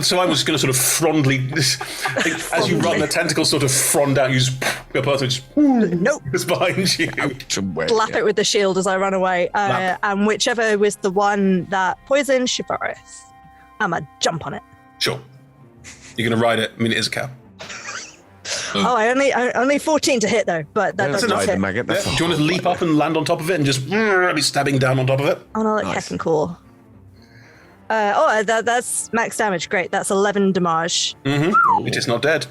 so I was going to sort of frondly, as you run, the tentacles sort of frond out. You just, your person just, Nope. it's behind you. Slap it with the shield as I run away. And whichever was the one that poisoned Shivareth, I'ma jump on it. Sure. You're going to ride it. I mean, it is a cow. Oh, I only 14 to hit though, but that That's doesn't right, the hit. maggot. That's Do you want to leap up and land on top of it and just be stabbing down on top of it? Oh no, look heckin' cool. That's max damage. Great. That's 11 damage. It is not dead.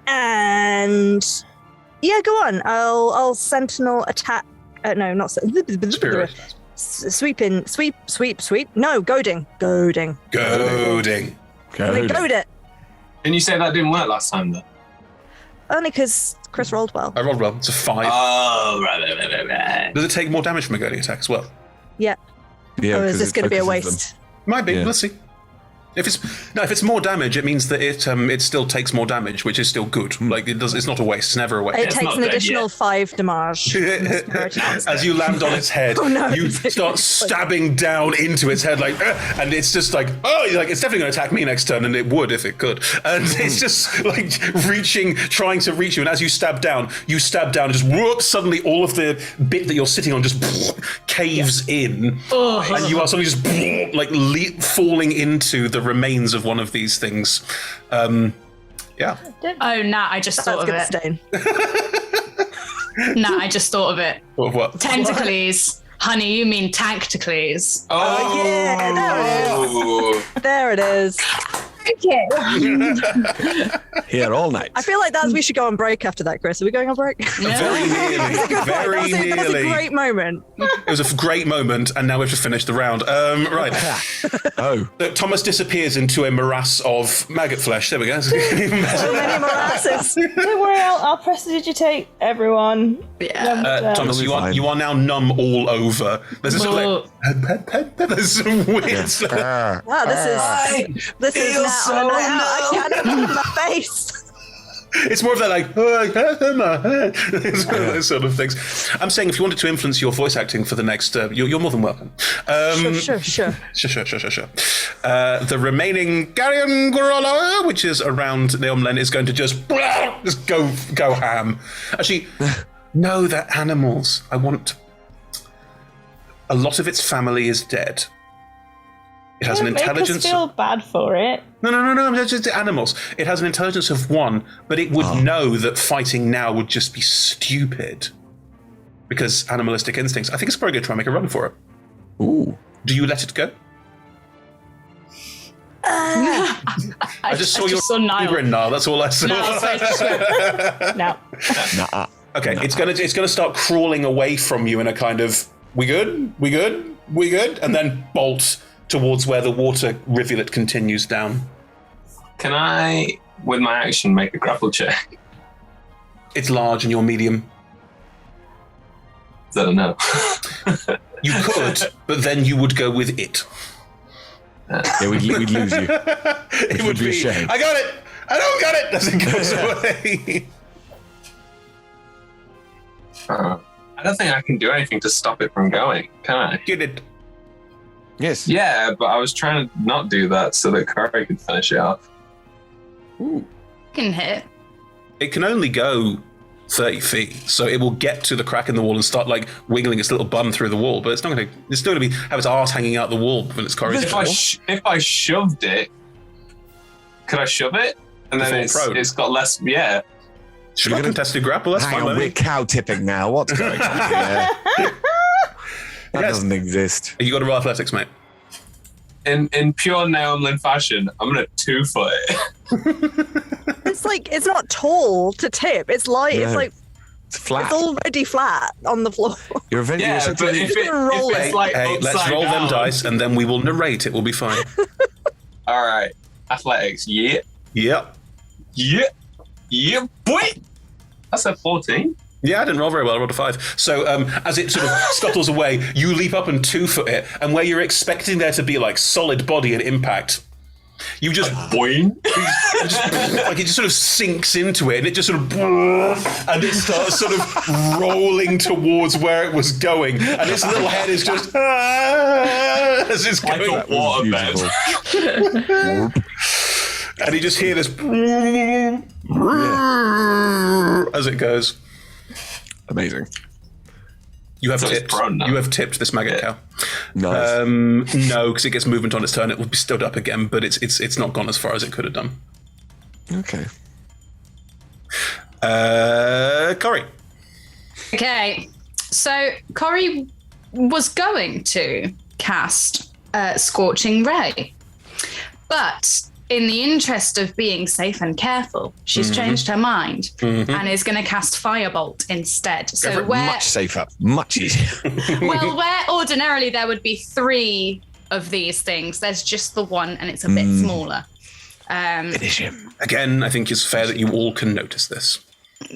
And yeah, go on. I'll sentinel attack. No, not Spirit. sweep. No, goading. Goading. They goad it. And you say that didn't work last time, though? Only because Chris rolled well. I rolled well. It's a 5. Oh, right. Does it take more damage from a goading attack as well? Yeah. Yeah, Or is 'cause this it going to be a focuses waste? Might be. Yeah. Let's see. If it's more damage, it means that it still takes more damage, which is still good. Like it's not a waste. It's never a waste. It It's takes not an dead additional yet. 5 damage. As you land on its head, no, you it's start stabbing down into its head, like, and it's just like, it's definitely going to attack me next turn, and it would if it could. And it's just like trying to reach you, and as you stab down, and just whoop, suddenly all of the bit that you're sitting on just caves in, and you are suddenly just like falling into the remains of one of these things. Yeah. Oh, Nat, I just thought That's of going it. to stain. Nat, I just thought of it. What? Tentacles. Honey, you mean Tacticles. Oh, yeah, there it is. Here all night. I feel like we should go on break after that, Chris. Are we going on break? Very nearly. Very That was a nearly. great moment. It was a great moment, and now we've just finished the round. Right. Oh. So Thomas disappears into a morass of maggot flesh. There we go. So many morasses. Don't worry, I'll prestidigitate everyone. Yeah. Thomas, It'll be fine. you are now numb all over. There's a sort of like, there's some weird stuff. Wow, this is now so I can't move my face. It's more of that like, I can't feel my head. It's one of those sort of things. I'm saying if you wanted to influence your voice acting for the next, you're more than welcome. Sure. Sure. The remaining Garion Gorolo, which is around Naomlen, is going to just go ham. Actually, no, they're animals. A lot of its family is dead. It has an intelligence. Make us feel bad for it. No. It's just animals. It has an intelligence of 1, but it would know that fighting now would just be stupid because animalistic instincts. I think it's probably going to try and make a run for it. Ooh. Do you let it go? I just saw your Niall. grin, Niall. That's all I saw. No. Nah. Okay, it's gonna start crawling away from you in a kind of we good, and then bolt towards where the water rivulet continues down. Can I, with my action, make a grapple check? It's large and you're medium. Is that a no? You could, but then you would go with it. Yeah, we'd lose you. It would be a be. shame. I got it. I don't got it. As it goes away. I don't think I can do anything to stop it from going, can I? Get it. Yes. Yeah, but I was trying to not do that so that Corey could finish it off. Can hit. It can only go 30 feet, so it will get to the crack in the wall and start like wiggling its little bum through the wall. But it's not going to. It's still going to have its arse hanging out the wall when it's Corey's. If I shoved it, could I shove it? And then it's got less. Yeah. Should I contested grapple? That's Hang fine. on, we're cow tipping now. What's going on here? That doesn't exist. You got to roll athletics, mate. In pure Naomlen fashion, I'm gonna 2-foot it. It's not tall to tip. It's light. No. It's flat. It's already flat on the floor. You're eventually Yeah, but if it's like Hey, let's upside roll them down. dice and then we will narrate. It will be fine. All right, athletics. Yeah, boy. That's a 14. Yeah, I didn't roll very well. I rolled a 5. So as it sort of scuttles away, you leap up and 2-foot it, and where you're expecting there to be like solid body and impact, you just boing. Like it just sort of sinks into it, and it just sort of and it starts sort of rolling towards where it was going, and its little head is just as it's Like going. a waterbed. And you just hear this as it goes. Amazing. You have So it's tipped. prone now. You have tipped this maggot cow. Nice. No, because it gets movement on its turn. It will be stood up again, but it's not gone as far as it could have done. Okay. Corey. Okay. So Corey was going to cast Scorching Ray, but in the interest of being safe and careful, she's changed her mind and is going to cast Firebolt instead. So much safer, much easier. well, where ordinarily there would be 3 of these things, there's just the one and it's a bit smaller. Finish him. Again, I think it's fair that you all can notice this.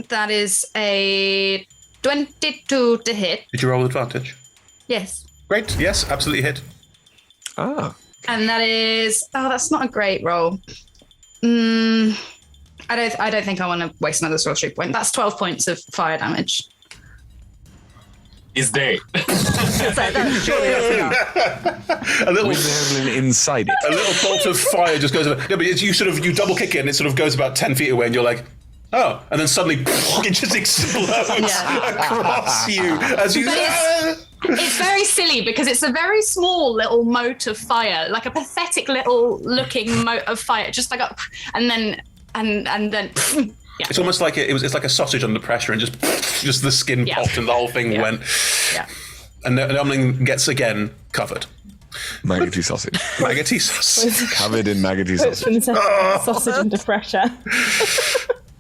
That is a 22 to hit. Did you roll advantage? Yes. Great. Yes, absolutely hit. Ah. And that is that's not a great roll. I don't think I want to waste another sorcery point. That's 12 points of fire damage. Is dead. A little With Naomlen inside it. a little bolt of fire just goes over. No, but it's, you double kick it and it sort of goes about 10 feet away and you're like, oh, and then suddenly it just explodes across you as you. It's very silly because it's a very small little mote of fire, like a pathetic little looking mote of fire, just like and then. Yeah. It's almost like it's like a sausage under pressure, and just the skin popped and the whole thing went. Yeah. And Naomlen gets again covered. Maggoty sausage. Maggoty sausage. Covered in maggoty Puts sausage. sausage under pressure.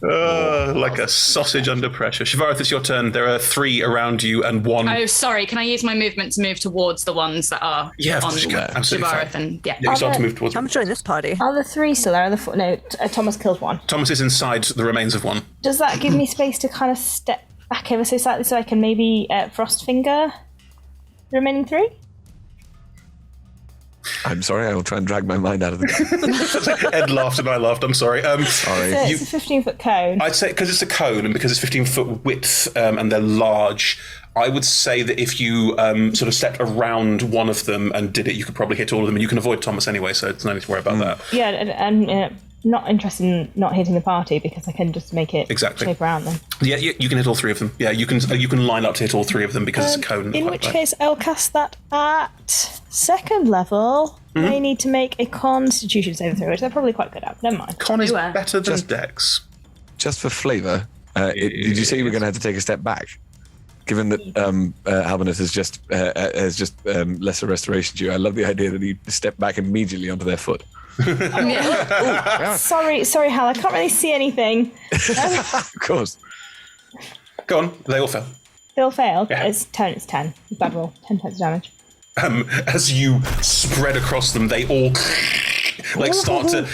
Like a sausage under pressure. Shivareth, it's your turn. There are 3 around you and 1. Oh, sorry. Can I use my movement to move towards the ones that are Of on course you can. Absolutely Shivareth fine. and You start to move towards I'm joining this party. Are the 3 still there? No, Thomas killed one. Thomas is inside the remains of 1. Does that give me space to kind of step back ever so slightly so I can maybe frost finger the remaining 3? I'm sorry, I will try and drag my mind out of the Ed laughed and I laughed. I'm sorry. Sorry. It's a 15-foot cone. I'd say because it's a cone and because it's 15-foot width and they're large, I would say that if you sort of stepped around one of them and did it, you could probably hit all of them, and you can avoid Thomas anyway, so it's no need to worry about that. Yeah, and not interested in not hitting the party because I can just make it Exactly. shape around them. Yeah, you can hit all 3 of them. Yeah, you can line up to hit all 3 of them because it's a cone. In which case, I'll cast that at 2nd level. They need to make a Constitution saving throw, which they're probably quite good at. Never mind. Con is They were. better than Dex. Just for flavour, did you say you were going to have to take a step back? Given that Albinus has just lesser restoration to you, I love the idea that he stepped back immediately onto their foot. Sorry, Hal. I can't really see anything. Of course. Go on, they all fell. They all failed. Yeah. It's 10. Bad roll. 10 points of damage. As you spread across them, they all start to.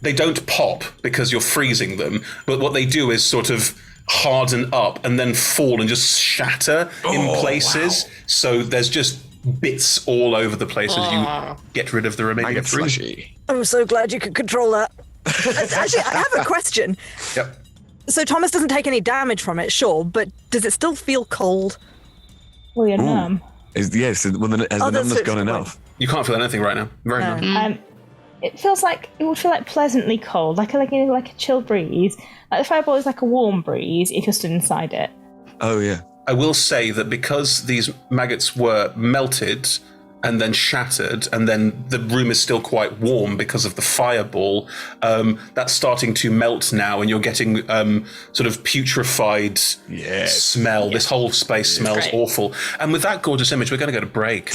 They don't pop because you're freezing them, but what they do is sort of harden up and then fall and just shatter in places. Wow. So there's just bits all over the place as you get rid of the remaining 3. Slushy. I'm so glad you could control that. Actually, I have a question. Yep. So Thomas doesn't take any damage from it, sure, but does it still feel cold? Well, you're numb. Has the numbness gone enough? You can't feel anything right now. Very nice. It would feel like pleasantly cold, like a chill breeze. Like the fireball is like a warm breeze if you're stood inside it. Oh yeah. I will say that because these maggots were melted and then shattered, and then the room is still quite warm because of the fireball, that's starting to melt now, and you're getting sort of putrefied smell. This whole space smells awful. And with that gorgeous image, we're going to go to break.